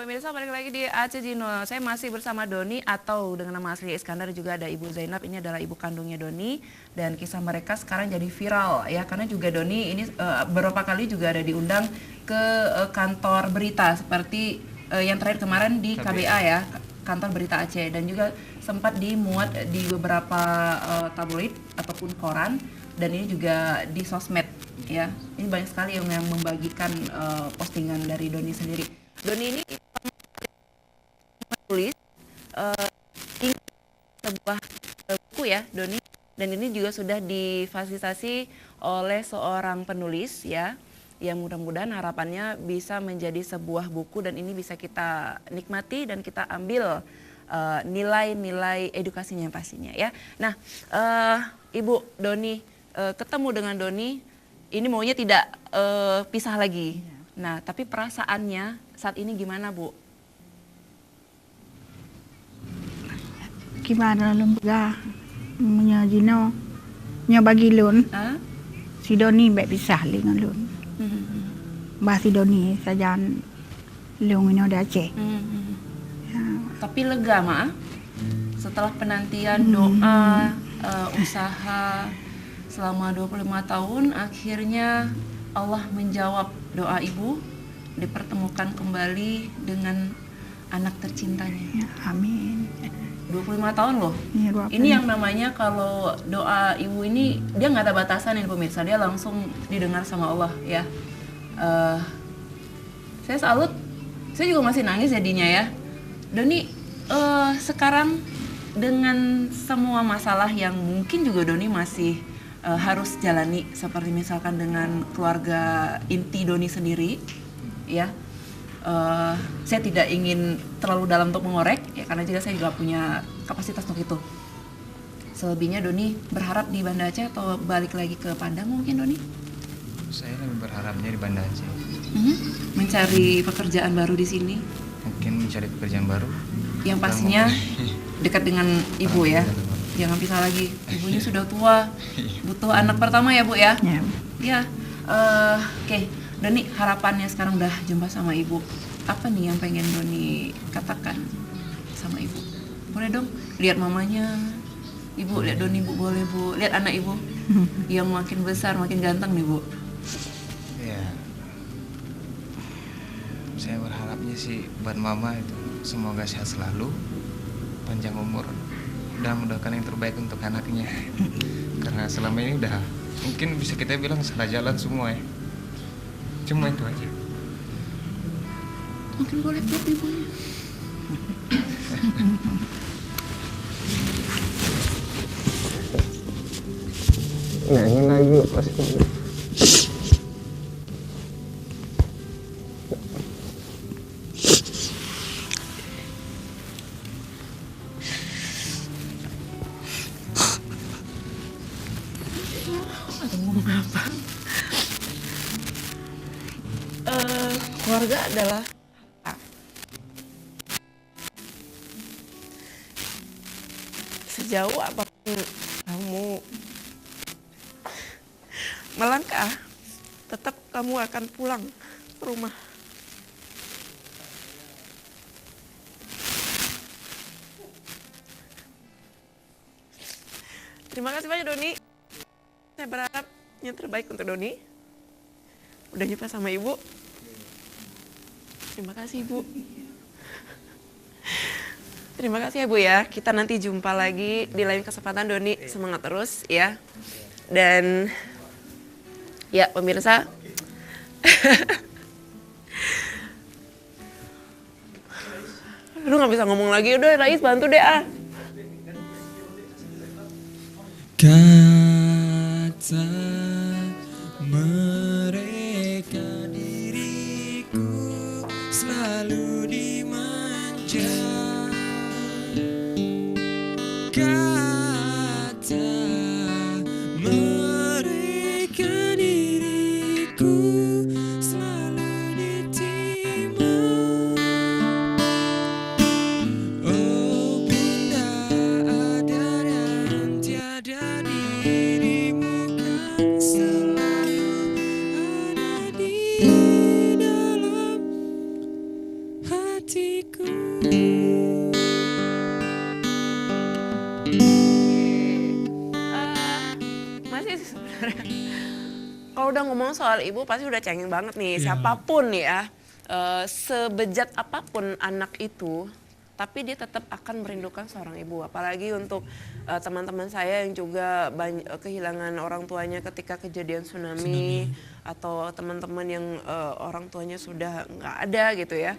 pemirsa, balik lagi di Aceh Jino. Saya masih bersama Doni atau dengan nama asli Iskandar, juga ada Ibu Zainab. Ini adalah ibu kandungnya Doni dan kisah mereka sekarang jadi viral ya, karena juga Doni ini beberapa kali juga ada diundang ke kantor berita seperti yang terakhir kemarin di KBA ya, kantor berita Aceh, dan juga sempat dimuat di beberapa tabloid ataupun koran, dan ini juga di sosmed ya. Ini banyak sekali yang membagikan postingan dari Doni sendiri. Doni ini menulis sebuah buku ya, Doni, dan ini juga sudah difasilitasi oleh seorang penulis ya, yang mudah-mudahan harapannya bisa menjadi sebuah buku dan ini bisa kita nikmati dan kita ambil nilai-nilai edukasinya pastinya ya. Nah, Ibu Doni, ketemu dengan Doni, ini maunya tidak pisah lagi. Nah, tapi perasaannya saat ini gimana, Bu? Gimana lembaga punya Jino nya bagi lun si Doni baik pisah dengan lun bah si Doni sajan lung ini udah Aceh ya. Tapi lega Ma setelah penantian doa usaha selama 25 tahun, akhirnya Allah menjawab doa ibu, dipertemukan kembali dengan anak tercintanya Ya, amin. 25 tahun loh. Ya, ini yang namanya kalau doa ibu ini dia nggak ada batasan ya pemirsa, dia langsung didengar sama Allah ya. Saya salut, saya juga masih nangis jadinya ya. Doni sekarang dengan semua masalah yang mungkin juga Doni masih harus jalani, seperti misalkan dengan keluarga inti Doni sendiri ya. Saya tidak ingin terlalu dalam untuk mengorek ya, karena juga saya juga punya kapasitas untuk itu. Selebihnya Doni berharap di Banda Aceh atau balik lagi ke Padang mungkin, Doni? Saya lebih berharapnya di Banda Aceh. Mencari pekerjaan baru di sini? Mungkin mencari pekerjaan baru yang pastinya dekat dengan ibu ya. Jangan pisah lagi, ibunya sudah tua, butuh anak pertama ya Bu ya? Ya, oke. Doni, harapannya sekarang udah jumpa sama ibu, apa nih yang pengen Doni katakan sama ibu? Boleh dong, lihat mamanya, ibu, lihat Doni Bu, boleh Bu, lihat anak ibu yang makin besar, makin ganteng nih Bu. Ya, saya berharapnya sih buat mama itu semoga sehat selalu, panjang umur, dan mendoakan yang terbaik untuk anaknya. Karena selama ini udah mungkin bisa kita bilang salah jalan semua ya. Cuma itu aja. Mungkin boleh peluk ibunya. Nyanyi lagi pasti. Keluarga adalah sejauh apapun kamu melangkah, tetap kamu akan pulang ke rumah. Terima kasih banyak Doni. Saya berharap yang terbaik untuk Doni. Udah jumpa sama ibu. Terima kasih Bu. Terima kasih ya Bu ya. Kita nanti jumpa lagi di lain kesempatan. Doni semangat terus ya. Dan ya pemirsa, lu nggak bisa ngomong lagi. Udah Rais bantu deh ah. Kata mereka diriku selalu dimanja. Kata mereka diriku selalu ditimbang. Oh bunda ada dan tiada dirimu kan. sih sebenarnya? Kalau udah ngomong soal ibu pasti udah cengeng banget nih. Iya. Siapapun ya, sebejat apapun anak itu, tapi dia tetap akan merindukan seorang ibu. Apalagi untuk teman-teman saya yang juga kehilangan orang tuanya ketika kejadian tsunami. Atau teman-teman yang orang tuanya sudah nggak ada gitu ya.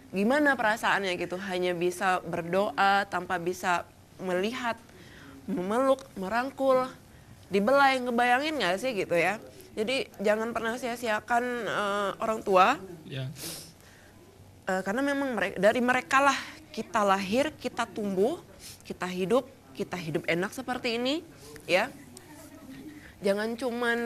Gimana perasaannya gitu? Hanya bisa berdoa tanpa bisa melihat, memeluk, merangkul, dibelai, ngebayangin nggak sih gitu ya? Jadi jangan pernah sia-siakan orang tua. Ya. Karena memang dari mereka lah kita lahir, kita tumbuh, kita hidup enak seperti ini, ya. Jangan cuman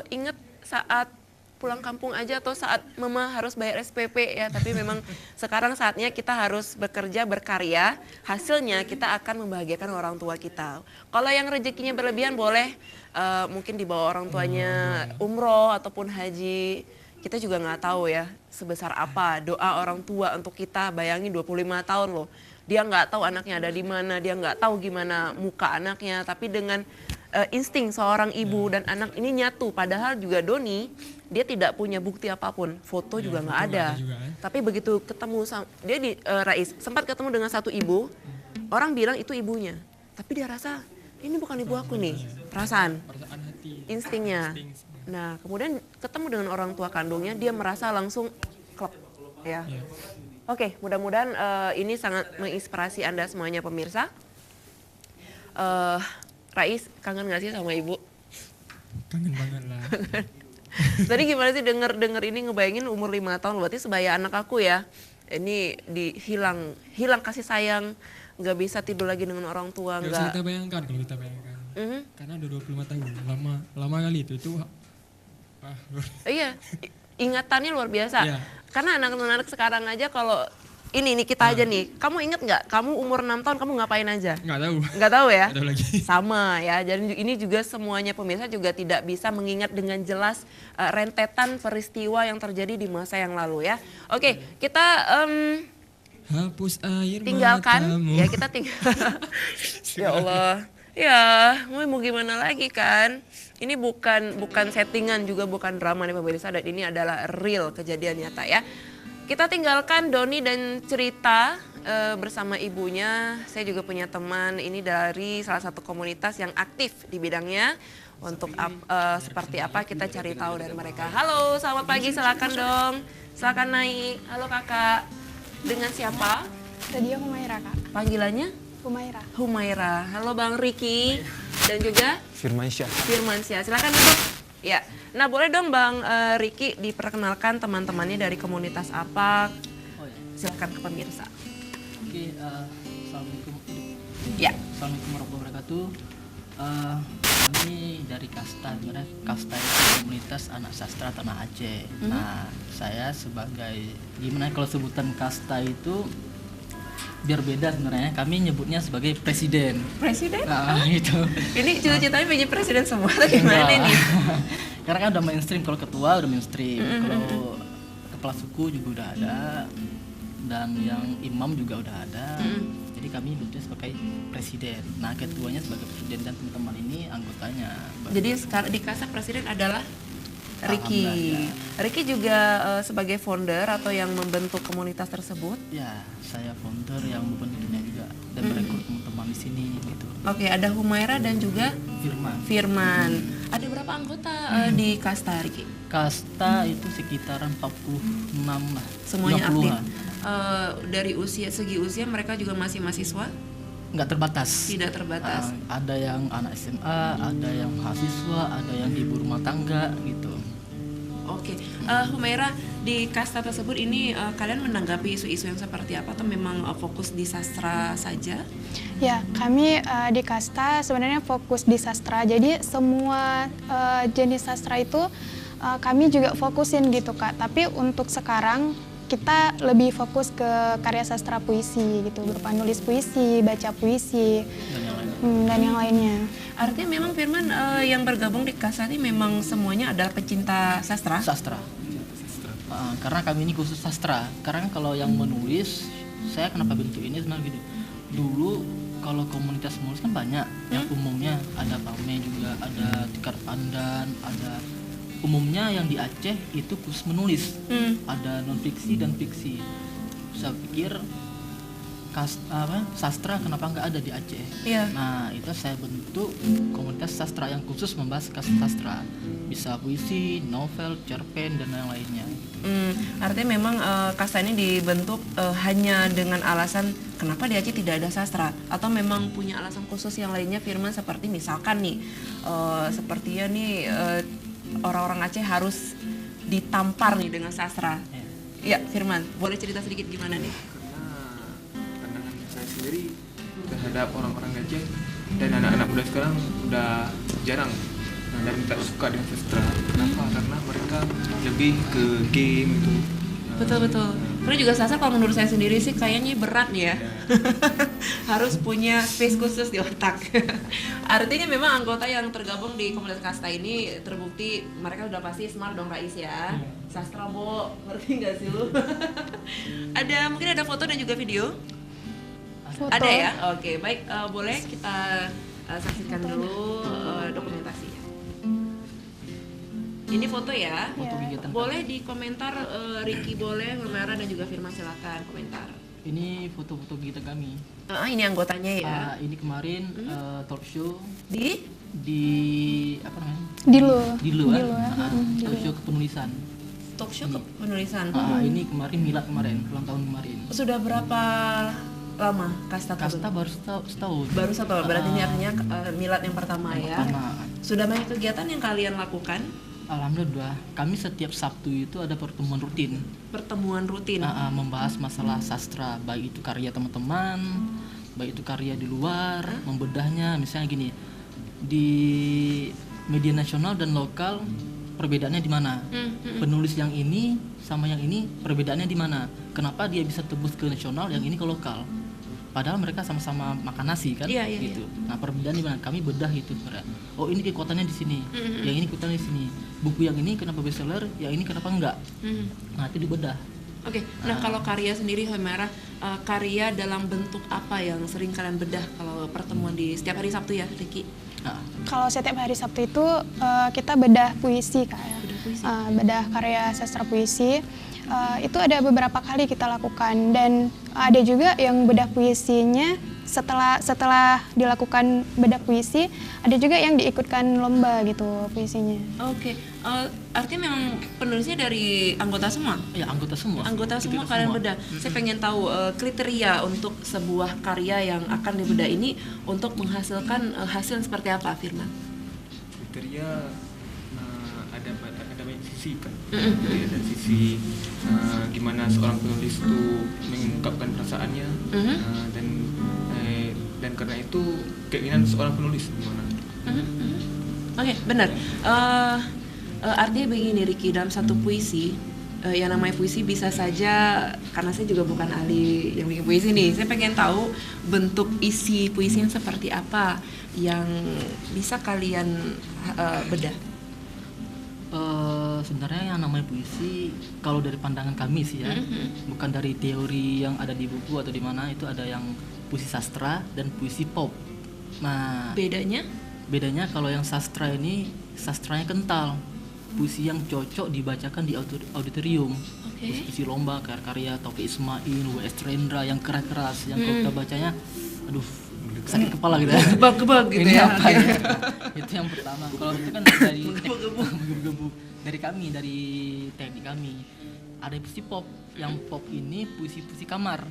inget saat pulang kampung aja atau saat mama harus bayar SPP ya, tapi memang sekarang saatnya kita harus bekerja, berkarya, hasilnya kita akan membahagiakan orang tua kita. Kalau yang rezekinya berlebihan boleh mungkin dibawa orang tuanya umroh ataupun haji. Kita juga nggak tahu ya sebesar apa doa orang tua untuk kita. Bayangin 25 tahun loh, dia nggak tahu anaknya ada di mana, dia nggak tahu gimana muka anaknya, tapi dengan insting seorang ibu dan anak ini nyatu. Padahal juga Doni dia tidak punya bukti apapun, foto juga nggak ada. Tapi begitu ketemu dia di Rais sempat ketemu dengan satu ibu, orang bilang itu ibunya, tapi dia rasa ini bukan ibu aku nih, perasaan hati. instingnya. Nah kemudian ketemu dengan orang tua kandungnya, dia merasa langsung klop ya. Oke, mudah-mudahan ini sangat menginspirasi Anda semuanya pemirsa. Rais, kangen gak sih sama ibu? Kangen banget lah. Tadi gimana sih denger ini ngebayangin umur 5 tahun, berarti sebaya anak aku ya. Ini hilang kasih sayang, nggak bisa tidur lagi dengan orang tua, Gak bisa kita bayangkan kalau kita bayangkan. Karena udah 25 tahun, lama kali itu. Iya, ingatannya luar biasa. Iya. Karena anak-anak sekarang aja kalau ini kita aja nih, kamu inget nggak? Kamu umur 6 tahun kamu ngapain aja? Nggak tahu. Nggak tahu ya? Nggak tahu lagi. Sama ya. Jadi ini juga semuanya pemirsa juga tidak bisa mengingat dengan jelas rentetan peristiwa yang terjadi di masa yang lalu ya. Oke, kita Hapus air tinggalkan matamu. ya, kita tinggal. Ya Allah. Ya, mau gimana lagi kan? Ini bukan settingan, juga bukan drama nih pemirsa, dan ini adalah real kejadian nyata ya. Kita tinggalkan Doni dan cerita bersama ibunya. Saya juga punya teman ini dari salah satu komunitas yang aktif di bidangnya. Untuk seperti apa kita cari tahu dari mereka. Halo, selamat pagi, silakan dong. Silakan naik. Halo kakak. Dengan siapa? Tadi Humaira, Kak. Panggilannya? Humaira. Humaira. Halo Bang Riki dan juga Firmansyah. Firmansyah. Silakan duduk. Ya. Nah, boleh dong Bang Riki diperkenalkan teman-temannya dari komunitas apa? Silakan ke pemirsa. Oke, assalamualaikum. Ya. Assalamualaikum warahmatullahi wabarakatuh. Kami dari Kasta, sebenarnya Kasta itu komunitas anak sastra Tanah Aceh. Nah, saya sebagai gimana kalau sebutan Kasta itu biar beda sebenarnya. Kami nyebutnya sebagai presiden. Presiden? Nah, gitu. Ini cita-citanya pengen presiden semua atau gimana Enggak. nih? Karena kan udah mainstream, kalau ketua udah mainstream, kalau kepala suku juga udah ada, dan yang imam juga udah ada. Jadi kami nyebutnya sebagai presiden. Nah, ketuanya sebagai presiden dan teman-teman ini anggotanya. Jadi sekarang di Kasa presiden adalah Riki. Alhamdulillah. Riki juga sebagai founder atau yang membentuk komunitas tersebut. Ya, saya founder yang membentuknya juga dan merekrut teman-teman di sini gitu. Oke, ada Humaira dan juga Firman. Firman. Ada berapa anggota di Kasta, Riki? Kasta itu sekitaran 46 lah. Semuanya 50-an. aktif. Dari segi usia mereka juga masih mahasiswa? Nggak terbatas. Tidak terbatas. Ada yang anak SMA, ada yang mahasiswa, ada yang ibu rumah tangga gitu. Oke, Humaira, di Kasta tersebut ini kalian menanggapi isu-isu yang seperti apa atau memang fokus di sastra saja? Ya, kami di Kasta sebenarnya fokus di sastra. Jadi semua jenis sastra itu kami juga fokusin gitu, Kak. Tapi untuk sekarang kita lebih fokus ke karya sastra puisi gitu, berupa nulis puisi, baca puisi, dan yang lainnya. Artinya memang Firman yang bergabung di Kasta ini memang semuanya adalah pecinta sastra? Sastra. Karena kami ini khusus sastra. Karena kalau yang menulis, saya kenapa bentuk ini sebenarnya gitu. Dulu kalau komunitas menulis kan banyak, yang umumnya ada PAME juga, ada tingkat pandan, ada umumnya yang di Aceh itu khusus menulis. Ada non fiksi dan fiksi. Saya pikir sastra kenapa nggak ada di Aceh? Iya. Nah itu saya bentuk komunitas sastra yang khusus membahas sastra, bisa puisi, novel, cerpen dan yang lainnya. Artinya memang kasta ini dibentuk hanya dengan alasan kenapa di Aceh tidak ada sastra, atau memang punya alasan khusus yang lainnya, Firman, seperti misalkan nih sepertinya nih orang-orang Aceh harus ditampar nih dengan sastra. Ya, Firman, boleh cerita sedikit gimana nih? Sendiri terhadap orang-orang Aceh dan anak-anak muda sekarang udah jarang dan tak suka dengan sastra. Kenapa? Karena mereka lebih ke game itu. Betul. Karena juga sastra kalau menurut saya sendiri sih kayaknya berat nih ya. Harus punya space khusus di otak. Artinya memang anggota yang tergabung di komunitas kasta ini terbukti mereka udah pasti smart dong, Rais ya. Sastra, Bo, ngerti nggak sih lu? Mungkin ada foto dan juga video? Foto. Ada ya? Oke, baik. Boleh kita saksikan dulu dokumentasinya. Ini foto ya. Foto kegiatan. Boleh di komentar, Ricky boleh, Humera dan juga Firman, silakan komentar. Ini foto-foto kegiatan kami. Ini anggotanya ya. Ini kemarin talk show Di apa namanya? Dilo ya. ya. Talk show kepenulisan. talk show penulisan. Ini kemarin milad kemarin, ulang tahun kemarin. Sudah berapa lama kasta Kasta baru setahun. Baru setahun, berarti ini artinya milad yang pertama ya. Pertama. Sudah banyak kegiatan yang kalian lakukan? Alhamdulillah, kami setiap Sabtu itu ada pertemuan rutin. Pertemuan rutin. Membahas masalah sastra, baik itu karya teman-teman, baik itu karya di luar, membedahnya. Misalnya gini, di media nasional dan lokal perbedaannya di mana? Penulis yang ini sama yang ini perbedaannya di mana? Kenapa dia bisa tembus ke nasional, yang ini ke lokal? Padahal mereka sama-sama makan nasi kan, gitu. Nah perbedaan di mana? Kami bedah itu sebenarnya. Oh ini kekuatannya di sini, yang ini kekuatannya di sini. Buku yang ini kenapa bestseller, yang ini kenapa enggak? Nah itu dibedah. Oke. Nah kalau karya sendiri, Humera, karya dalam bentuk apa yang sering kalian bedah kalau pertemuan di setiap hari Sabtu ya, Ricky? Kalau setiap hari Sabtu itu kita bedah puisi Kak ya. Bedah karya sastra puisi. Itu ada beberapa kali kita lakukan, dan ada juga yang bedah puisinya setelah dilakukan bedah puisi, ada juga yang diikutkan lomba gitu puisinya. Oke. Artinya memang penulisnya dari anggota semua? Ya anggota semua. Anggota semua kalian bedah. Saya pengen tahu kriteria untuk sebuah karya yang akan dibedah ini untuk menghasilkan hasil seperti apa, Firman? Kriteria ada banyak sisi kan. Ada sisi gimana seorang penulis itu mengungkapkan perasaannya, dan karena itu keinginan seorang penulis gimana. Oke, benar. Artinya begini, Ricky, dalam satu puisi, yang namanya puisi bisa saja, karena saya juga bukan ahli yang bikin puisi nih, saya pengen tahu bentuk isi puisinya seperti apa yang bisa kalian bedah. Sebenarnya yang namanya puisi, kalau dari pandangan kami sih ya, bukan dari teori yang ada di buku atau di mana, itu ada yang puisi sastra dan puisi pop. Nah, bedanya kalau yang sastra ini sastranya kental, puisi yang cocok dibacakan di auditorium. Puisi lomba karya Taufik Ismail, W.S. Rendra yang keras-keras, yang kalau kita bacanya, aduh sakit kepala gitu ya. Gebak-gebak gitu ya. Apa ya? Itu yang pertama. Kalau itu kan dari gebu-gebu dari kami, dari teknik kami. Ada puisi pop. Yang pop ini puisi-puisi kamar.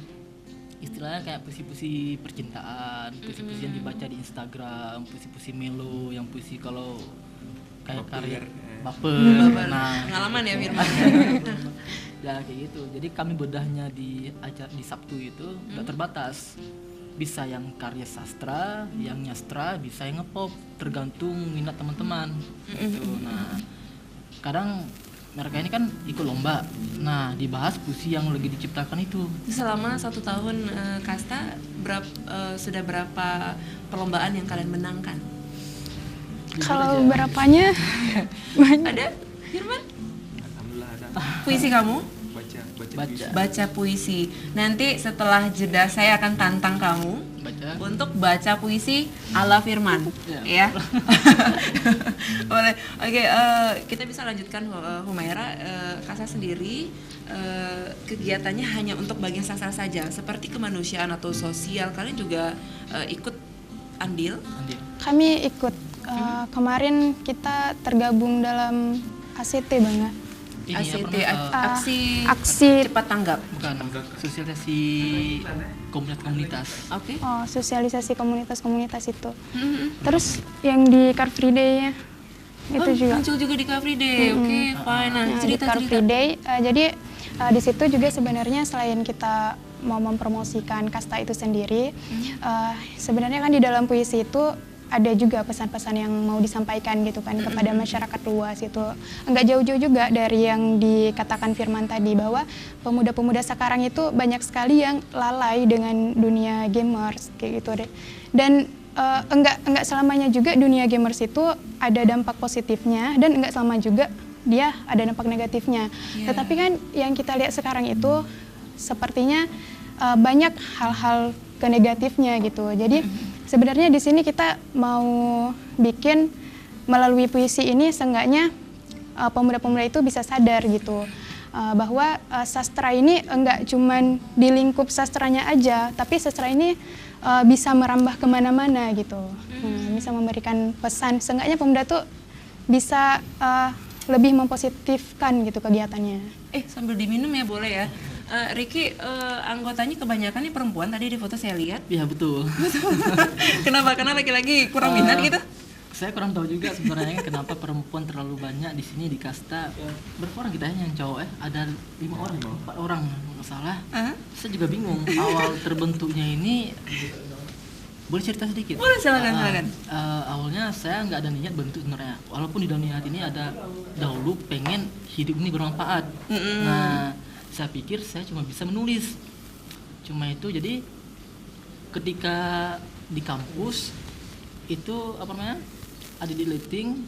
Istilahnya kayak puisi-puisi percintaan, puisi-puisi yang dibaca di Instagram, puisi-puisi melo, yang puisi kalau kayak karya baper. Nah, pengalaman ya, Firman. Ya kayak gitu. Jadi kami bedahnya di Sabtu itu nggak terbatas. Bisa yang karya sastra, yang nyastra, bisa yang ngepop, tergantung minat teman-teman. Gitu. Nah, kadang mereka ini kan ikut lomba. Nah, dibahas puisi yang lagi diciptakan itu. Selama 1 tahun kasta, sudah berapa perlombaan yang kalian menangkan? Kalau berapanya banyak. Ada, Firman? Alhamdulillah ada. Puisi kamu? Baca. Baca puisi. Nanti setelah jeda saya akan tantang kamu untuk baca puisi ala Firman, ya. Boleh. Oke, kita bisa lanjutkan Humaira. Kasa sendiri kegiatannya hanya untuk bagian sastra saja, seperti kemanusiaan atau sosial. Kalian juga ikut andil? Kami ikut. Kemarin kita tergabung dalam ACT Bang. ACT, aksi cepat tanggap. Bukan, sosialisasi komunitas-komunitas. Oke. Oh, sosialisasi komunitas-komunitas itu. Terus yang di Car Free Day-nya itu juga. Muncul juga di Car Free Day. Oke, fine. Nah, Di cerita. Car Free Day, jadi di situ juga sebenarnya selain kita mau mempromosikan kasta itu sendiri, sebenarnya kan di dalam puisi itu ada juga pesan-pesan yang mau disampaikan gitu kan kepada masyarakat luas itu. Enggak jauh-jauh juga dari yang dikatakan Firman tadi, bahwa pemuda-pemuda sekarang itu banyak sekali yang lalai dengan dunia gamers kayak gitu deh. Dan enggak selamanya juga dunia gamers itu ada dampak positifnya, dan enggak selama juga dia ada dampak negatifnya. Tetapi kan yang kita lihat sekarang itu sepertinya banyak hal-hal ke negatifnya gitu. Jadi sebenarnya di sini kita mau bikin melalui puisi ini seenggaknya pemuda-pemuda itu bisa sadar gitu, bahwa sastra ini enggak cuman di lingkup sastranya aja, tapi sastra ini bisa merambah kemana-mana gitu. Bisa memberikan pesan, seenggaknya pemuda tuh bisa lebih mempositifkan gitu kegiatannya. Sambil diminum ya, boleh ya. Ricky, anggotanya kebanyakan nih perempuan, tadi di foto saya lihat. Iya betul. Kenapa? Karena laki-laki kurang minat gitu? Saya kurang tahu juga sebenarnya kenapa perempuan terlalu banyak di sini di kasta. Berapa orang kita yang cowok ada 5 orang, 4 orang nggak salah. Saya juga bingung awal terbentuknya ini. Boleh cerita sedikit? Boleh, silakan. Awalnya saya nggak ada niat bentuk sebenarnya. Walaupun di dunia ini ada dahulu pengen hidup ini bermanfaat. Nah, saya pikir saya cuma bisa menulis. Cuma itu, jadi ketika di kampus itu apa namanya? Ada di lighting.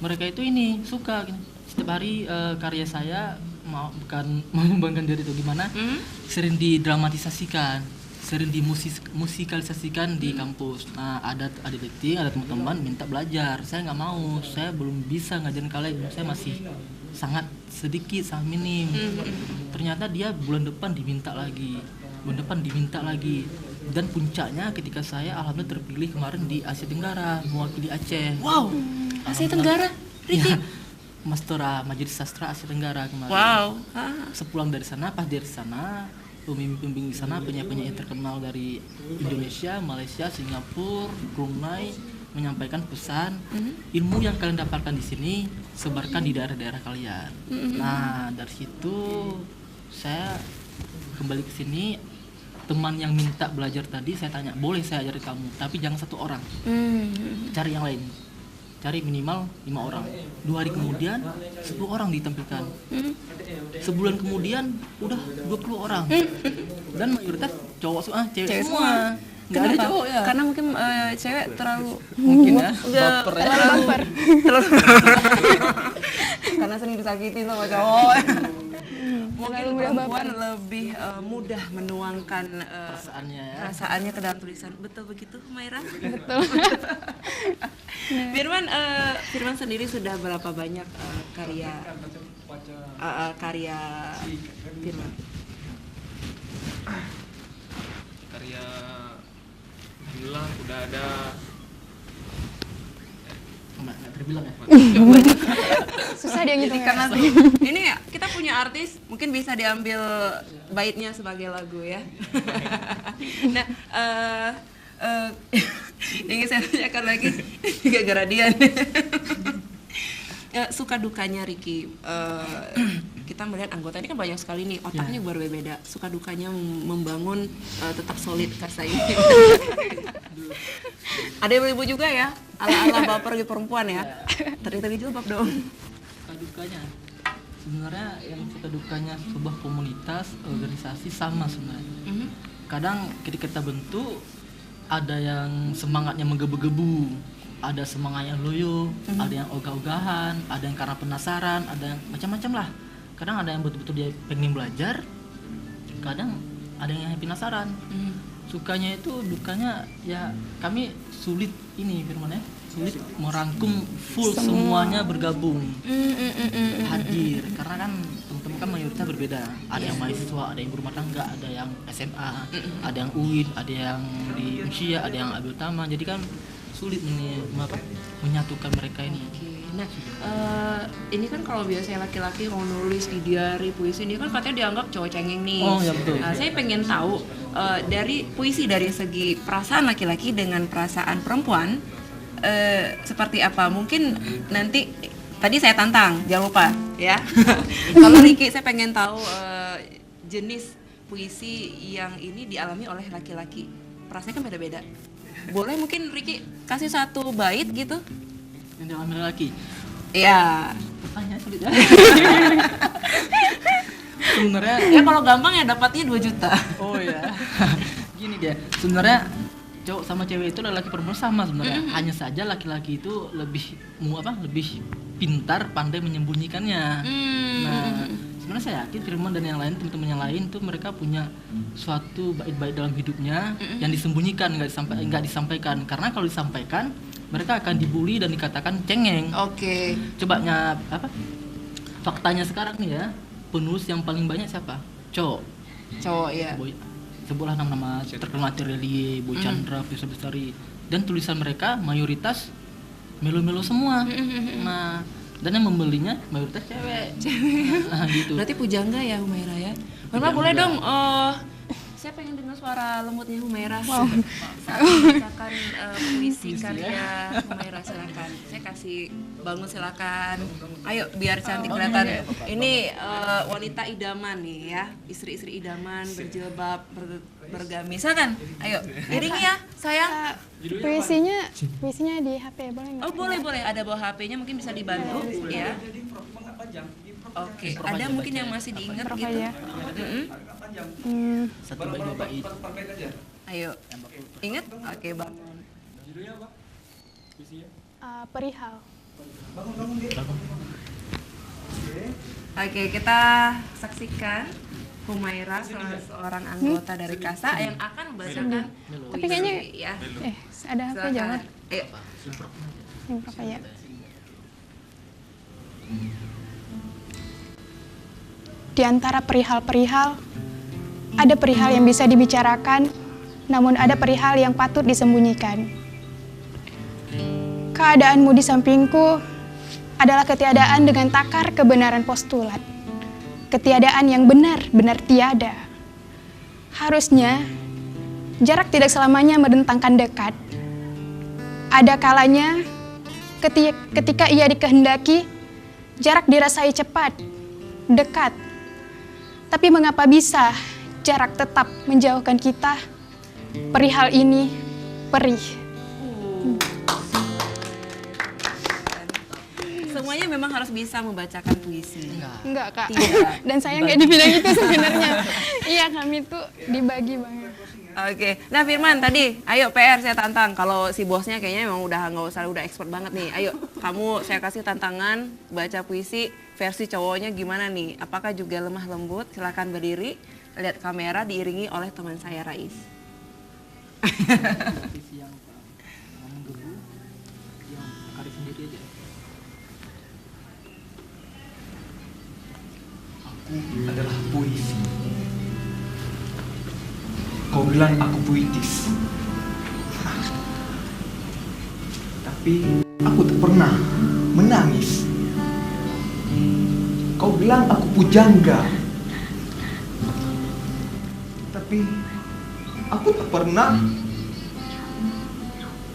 Mereka itu ini suka gini. Setiap hari karya saya bukan membanggakan diri itu gimana? Sering didramatisasikan, sering dimusikalisasikan di kampus. Nah, ada lighting, ada teman-teman minta belajar. Saya nggak mau, saya belum bisa ngajarin kalian. Saya masih sangat sedikit, sangat minim. Ternyata dia bulan depan diminta lagi, dan puncaknya ketika saya alhamdulillah terpilih kemarin di Asia Tenggara mewakili Aceh. Wow, Asia Tenggara, Ricky? Ya, Mastora Majelis Sastra Asia Tenggara kemarin. Wow. Sepulang dari sana, pas dari sana, pembimbing di sana penyanyi-penyanyi terkenal dari Indonesia, Malaysia, Singapura, Brunei menyampaikan pesan, ilmu yang kalian dapatkan di sini sebarkan di daerah-daerah kalian. Nah, dari situ saya kembali ke sini. Teman yang minta belajar tadi saya tanya, boleh saya ajarin kamu, tapi jangan 1 orang, cari yang lain, cari minimal 5 orang. 2 hari kemudian 10 orang ditampilkan. Sebulan kemudian udah 20 orang, dan mayoritas cowok cewek semua. Nggak ada cowok ya? Karena mungkin cewek terlalu Mungkin ya, baper ya. Terlalu karena sering disakitin sama cowok. Mungkin perempuan lebih mudah menuangkan perasaannya ke dalam tulisan. Betul begitu, Humaira? Betul. Firman sendiri sudah berapa banyak karya Firman? Karya bilang udah ada nggak terbilang ya. Susah dia gitu Karena ini ya, kita punya artis, mungkin bisa diambil baitnya sebagai lagu ya. Nah, ingin saya tanyakan lagi juga gara dia nih. Suka dukanya Ricky, kita melihat anggota ini kan banyak sekali nih, otaknya berbeda. Suka dukanya membangun tetap solid kasta ini. Ada ibu-ibu juga ya, ala-ala baper gitu perempuan ya. Teri-teri jilbab dong. Suka dukanya sebenarnya, yang suka dukanya sebuah komunitas, organisasi sama sebenarnya. Kadang ketika kita bentuk ada yang semangatnya menggebu-gebu, ada semangat yang loyo, ada yang ogah-ogahan, ada yang karena penasaran, ada yang macam-macam lah. kadang ada yang betul-betul dia pengen belajar, kadang ada yang penasaran. Sukanya itu, dukanya ya kami sulit ini Firman ya, sulit merangkum full semuanya bergabung hadir, karena kan teman-teman kan mayoritas berbeda, ada yang mahasiswa, ada yang berumah tangga, ada yang SMA, ada yang UIN, ada yang di Unsia, ada yang Abil Tama, jadi kan sulit menyatukan mereka ini. Nah, ini kan kalau biasanya laki-laki mau nulis di diary puisi, dia kan katanya dianggap cowok cengeng nih. Oh ya betul. Nah, saya pengen tahu dari puisi dari segi perasaan laki-laki dengan perasaan perempuan seperti apa? Mungkin nanti tadi saya tantang, jangan lupa ya. Kalau Ricky, saya pengen tahu jenis puisi yang ini dialami oleh laki-laki. Perasaannya kan beda-beda. Boleh mungkin Ricky kasih satu bait gitu? Yang dialami laki. Iya. Pertanyaan sulit ya. Sebenarnya Ya kalau gampang ya dapatnya 2 juta. oh ya. Gini dia. Sebenarnya cowok sama cewek itu laki perempuan sama sebenarnya. Hanya saja laki-laki itu lebih lebih pintar, pandai menyembunyikannya. Nah, sebenarnya saya yakin Firman dan yang lain, teman-teman yang lain tuh mereka punya suatu bait-bait dalam hidupnya yang disembunyikan, nggak disampaikan. Karena kalau disampaikan mereka akan dibully dan dikatakan cengeng. Oke. Coba faktanya sekarang nih ya, penulis yang paling banyak siapa? Cowok ya. Sebuah nama terkenal Terelie, Boy Chandra, Fisa Bestari, dan tulisan mereka mayoritas melo-melo semua. Nah, dan yang membelinya mayoritas cewek. Nah, gitu. Berarti pujangga ya Humaira ya. Bapak boleh dong saya pengen dengar suara lembutnya Humaira saat membacakan puisi karya Humaira, silakan. Saya kasih bangun silakan. Ayo biar cantik kelihatan. Ini wanita idaman nih ya, istri-istri idaman berjilbab, bergamis. Silakan. Ayo, iringi ya, sayang. Puisinya di HP boleh nggak? Oh boleh, ada bawa HP-nya mungkin bisa dibantu ya. Oke, ada mungkin yang masih diingat gitu. Ya. Satu bait, 2 bait. Ayo, ingat? Oke, bangun. Judulnya apa? Puisinya? Perihal. Oke, kita saksikan Humaira, seorang anggota dari KASA yang akan membacakan puisi. Tapi kayaknya ya. Ada HP jangan. Ayo. Apa ya? Di antara perihal-perihal, ada perihal yang bisa dibicarakan, namun ada perihal yang patut disembunyikan. Keadaanmu di sampingku adalah ketiadaan dengan takar kebenaran postulat. Ketiadaan yang benar-benar tiada. Harusnya, jarak tidak selamanya merentangkan dekat. Ada kalanya, ketika ia dikehendaki, jarak dirasai cepat, dekat. Tapi mengapa bisa jarak tetap menjauhkan kita? Perihal ini perih. Semuanya memang harus bisa membacakan puisi. Enggak, Kak. Tidak. Dan saya nggak dibilang itu sebenarnya. Iya, kami tuh dibagi banget. Oke, nah Firman tadi, ayo PR saya tantang. Kalau si bosnya kayaknya memang udah expert banget nih. Ayo, kamu saya kasih tantangan baca puisi versi cowoknya gimana nih? Apakah juga lemah lembut? Silakan berdiri, lihat kamera diiringi oleh teman saya Rais. Puisi yang ngomong gebu, yang karya sendiri aja. Aku adalah puisi. Kau bilang aku puitis, tapi aku tak pernah menangis. Kau bilang aku pujangga, tapi aku tak pernah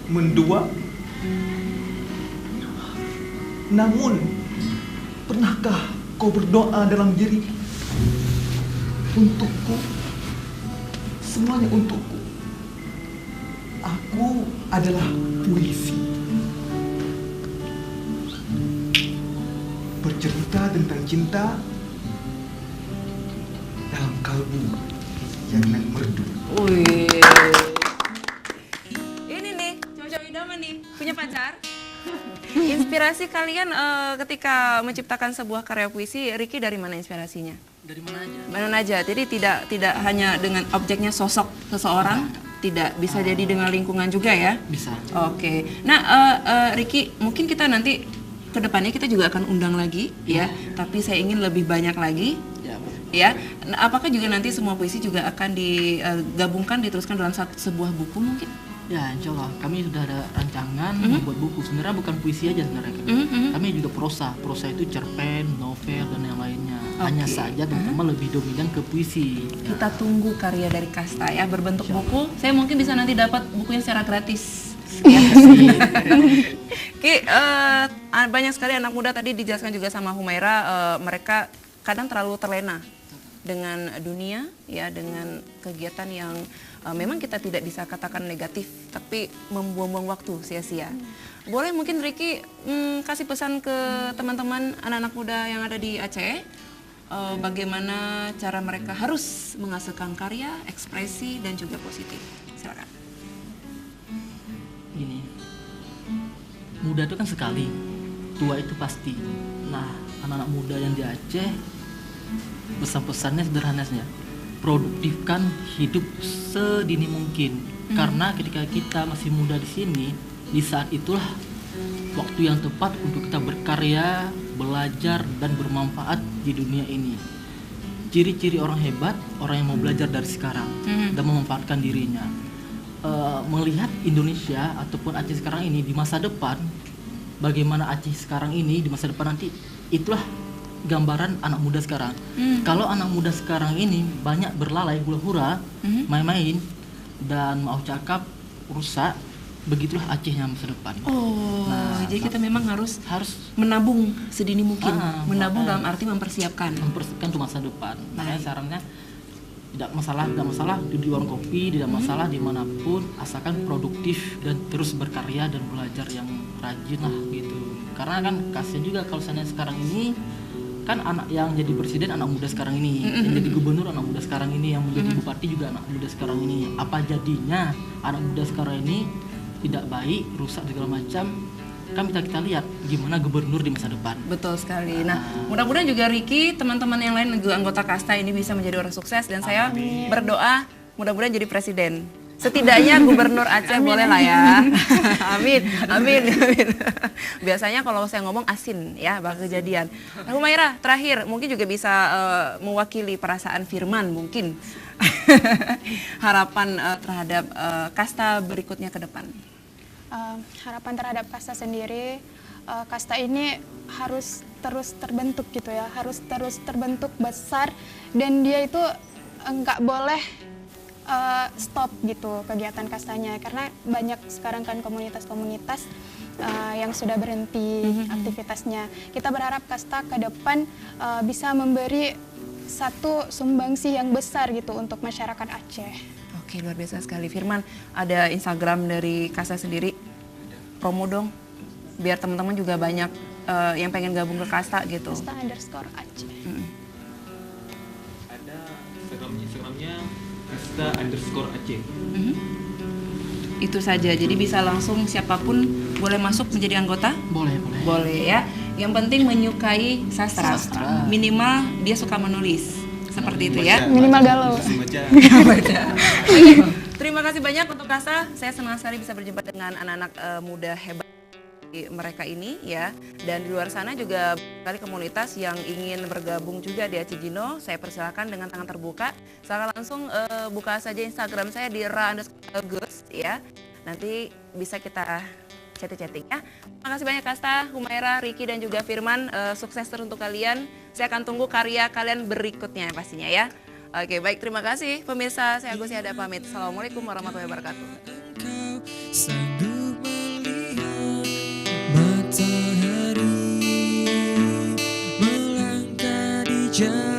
mendua. Namun, pernahkah kau berdoa dalam diri untukku? Semuanya untukku. Aku adalah puisi. Bercerita tentang cinta dalam kalbu yang nan merdu. Wih. Ini nih, cowok-cowok idaman nih, punya pacar? Inspirasi kalian ketika menciptakan sebuah karya puisi, Ricky dari mana inspirasinya? Dari mana aja? Mana aja. Jadi tidak hanya dengan objeknya sosok seseorang, tidak bisa jadi dengan lingkungan juga ya? Bisa. Oke. Nah, Ricky, mungkin kita nanti kedepannya kita juga akan undang lagi ya. Tapi saya ingin lebih banyak lagi. Ya. Ya. Nah, apakah juga nanti semua puisi juga akan digabungkan, diteruskan dalam sebuah buku mungkin? Ya, insya Allah. Kami sudah ada rancangan membuat buku. Sebenarnya bukan puisi aja sebenarnya. Kami juga prosa. Prosa itu cerpen, novel, dan yang lainnya. Hanya saja teman-teman lebih dominan ke puisi. Kita tunggu karya dari Kasta ya berbentuk buku. Saya mungkin bisa nanti dapat bukunya secara gratis. Ya. Ki, banyak sekali anak muda tadi dijelaskan juga sama Humaira, mereka kadang terlalu terlena dengan dunia ya, dengan kegiatan yang memang kita tidak bisa katakan negatif, tapi membuang-buang waktu sia-sia. Boleh mungkin Ricky kasih pesan ke teman-teman anak-anak muda yang ada di Aceh, bagaimana cara mereka harus menghasilkan karya, ekspresi dan juga positif. Silakan. Gini, muda itu kan sekali, tua itu pasti. Nah, anak-anak muda yang di Aceh, pesan-pesannya sederhana saja, produktifkan hidup sedini mungkin. Karena ketika kita masih muda di sini, di saat itulah waktu yang tepat untuk kita berkarya, belajar, dan bermanfaat di dunia ini. Ciri-ciri orang hebat, orang yang mau belajar dari sekarang dan memanfaatkan dirinya. Melihat Indonesia ataupun Aceh sekarang ini di masa depan, bagaimana Aceh sekarang ini di masa depan nanti, itulah gambaran anak muda sekarang. Kalau anak muda sekarang ini banyak berlalai hura-hura, main-main, dan mau cakap rusak, begitulah Acehnya masa depan. Jadi kita memang harus menabung sedini mungkin. Menabung dalam arti mempersiapkan untuk masa depan. Makanya sarannya tidak masalah di warung kopi, tidak masalah dimanapun, asalkan produktif dan terus berkarya dan belajar yang rajin lah gitu. Karena kan kasihan juga kalau misalnya sekarang ini kan anak yang jadi presiden anak muda sekarang ini, yang jadi gubernur anak muda sekarang ini, yang menjadi bupati juga anak muda sekarang ini. Apa jadinya anak muda sekarang ini tidak baik, rusak segala macam? Kan kita lihat gimana gubernur di masa depan. Betul sekali. Nah, mudah-mudahan juga Ricky, teman-teman yang lain juga anggota Kasta ini bisa menjadi orang sukses, dan saya berdoa mudah-mudahan jadi presiden. Setidaknya gubernur Aceh boleh lah ya. Amin. Biasanya kalau saya ngomong asin ya bakal kejadian. Nah, Humaira, terakhir mungkin juga bisa mewakili perasaan Firman mungkin. Harapan terhadap Kasta berikutnya ke depan. Harapan terhadap Kasta sendiri, Kasta ini harus terus terbentuk gitu ya, harus terus terbentuk besar, dan dia itu nggak boleh stop gitu kegiatan Kastanya, karena banyak sekarang kan komunitas-komunitas yang sudah berhenti aktivitasnya. Kita berharap Kasta ke depan bisa memberi satu sumbangsih yang besar gitu untuk masyarakat Aceh. Oke, luar biasa sekali. Firman, ada Instagram dari Kasta sendiri, promo dong, biar teman-teman juga banyak yang pengen gabung ke Kasta gitu. Kasta_Aceh. Ada Instagramnya Kasta_Aceh. Itu saja, jadi bisa langsung siapapun boleh masuk menjadi anggota? Boleh ya. Yang penting menyukai sastra. Minimal dia suka menulis. Seperti itu ya. Minimal galau. Terima kasih banyak untuk Kasta. Saya senang sekali bisa berjumpa dengan anak-anak muda hebat mereka ini ya. Dan di luar sana juga kali komunitas yang ingin bergabung juga di Aceh Gino, saya persilakan dengan tangan terbuka. Silakan langsung buka saja Instagram saya di ra_gus ya. Nanti bisa kita chatting ya. Terima kasih banyak Kasta, Humaira, Ricky dan juga Firman. Sukses terus untuk kalian. Saya akan tunggu karya kalian berikutnya pastinya ya. Oke, baik, terima kasih pemirsa. Saya Agus Yada pamit. Assalamualaikum warahmatullahi wabarakatuh. Engkau sanggup melihat matahari melangkah di jalan